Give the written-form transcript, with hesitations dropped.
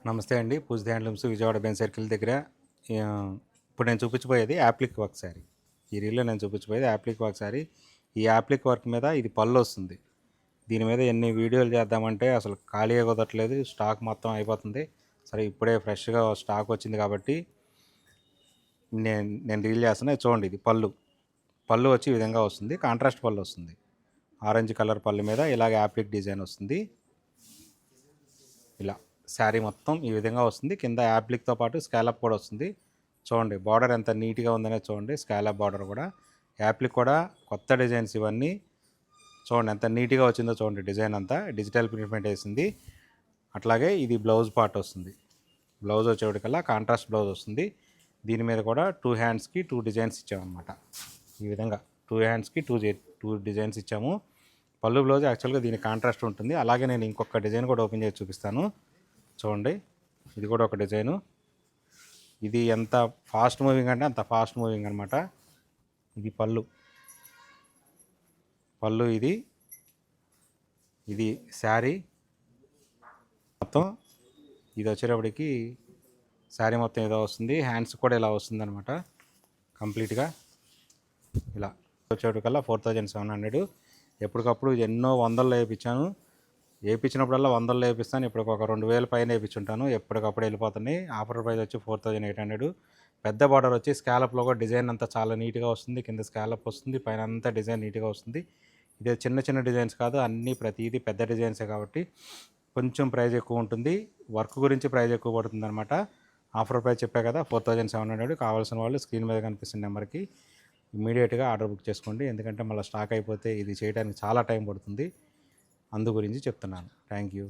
నమస్తే అండి. పూజిత handlooms Vijayawada Benz circle దగ్గర. ఇప్పుడు నేను చూపించబోయేది యాప్లిక్ వర్క్ శారీ. ఈ రీల్‌లో నేను చూపించబోయేది యాప్లిక్ వర్క్ శారీ. ఈ యాప్లిక్ వర్క్ మీద ఇది పళ్ళు వస్తుంది. దీని మీద ఎన్ని వీడియోలు చేద్దామంటే అసలు ఖాళీగా కుదరట్లేదు. స్టాక్ మొత్తం అయిపోతుంది. సరే ఇప్పుడే ఫ్రెష్‌గా స్టాక్ వచ్చింది కాబట్టి నేను రీల్ చేస్తున్నా. చూడండి, ఇది పళ్ళు వచ్చి ఈ విధంగా వస్తుంది. కాంట్రాస్ట్ పళ్ళు వస్తుంది. ఆరెంజ్ కలర్ పళ్ళు మీద ఇలాగ యాప్లిక్ డిజైన్ వస్తుంది. ఇలా శారీ మొత్తం ఈ విధంగా వస్తుంది. కింద యాప్లిక్తో పాటు స్కాలప్ కూడా వస్తుంది. చూడండి బార్డర్ ఎంత నీట్గా ఉందనే చూడండి. స్కాలప్ బార్డర్ కూడా, యాప్లిక్ కూడా కొత్త డిజైన్స్ ఇవన్నీ. చూడండి ఎంత నీట్గా వచ్చిందో చూడండి. డిజైన్ అంతా డిజిటల్ ప్రింట్మెంట్ వేసింది. అట్లాగే ఇది బ్లౌజ్ పార్ట్ వస్తుంది. బ్లౌజ్ వచ్చేటికల్లా కాంట్రాస్ట్ బ్లౌజ్ వస్తుంది. దీని మీద కూడా 2 హ్యాండ్స్కి 2 డిజైన్స్ ఇచ్చామన్నమాట. ఈ విధంగా 2 హ్యాండ్స్కి 2 డిజైన్స్ ఇచ్చాము. పళ్ళు బ్లౌజ్ యాక్చువల్గా దీని కాంట్రాస్ట్ ఉంటుంది. అలాగే నేను ఇంకొక డిజైన్ కూడా ఓపెన్ చేసి చూపిస్తాను. చూడండి, ఇది కూడా ఒక డిజైను. ఇది ఎంత ఫాస్ట్ మూవింగ్ అంటే అంత ఫాస్ట్ మూవింగ్ అనమాట. ఇది పళ్ళు ఇది శారీ మొత్తం. ఇది వచ్చేటప్పటికి శారీ మొత్తం ఏదో వస్తుంది. హ్యాండ్స్ కూడా ఇలా వస్తుంది అనమాట. కంప్లీట్గా ఇలా వచ్చేటికల్లా 4700. ఎప్పటికప్పుడు ఎన్నో వందల్లో వేయించినప్పుడల్లా వందల్లో వేయిస్తాను. ఇప్పుడు ఒక 2000 పైన వేయించుంటాను. ఎప్పటికప్పుడు వెళ్ళిపోతున్నాయి. ఆఫర్ ప్రైస్ వచ్చి 4800. పెద్ద బార్డర్ వచ్చి స్కాలప్లో కూడా డిజైన్ అంతా చాలా నీట్గా వస్తుంది. కింద స్కాలప్ వస్తుంది, పైన అంతా డిజైన్ నీట్గా వస్తుంది. ఇదే చిన్న చిన్న డిజైన్స్ కాదు, అన్నీ ప్రతిదీ పెద్ద డిజైన్సే కాబట్టి కొంచెం ప్రైస్ ఎక్కువ ఉంటుంది. వర్క్ గురించి ప్రైస్ ఎక్కువ పడుతుంది అనమాట. ఆఫర్ ప్రైస్ చెప్పా కదా, 4700. కావాల్సిన వాళ్ళు స్క్రీన్ మీద కనిపిస్తున్న నెంబర్కి ఇమీడియట్గా ఆర్డర్ బుక్ చేసుకోండి. ఎందుకంటే మళ్ళీ స్టాక్ అయిపోతే ఇది చేయడానికి చాలా టైం పడుతుంది. అందు గురించి చెప్తున్నాను. Thank you.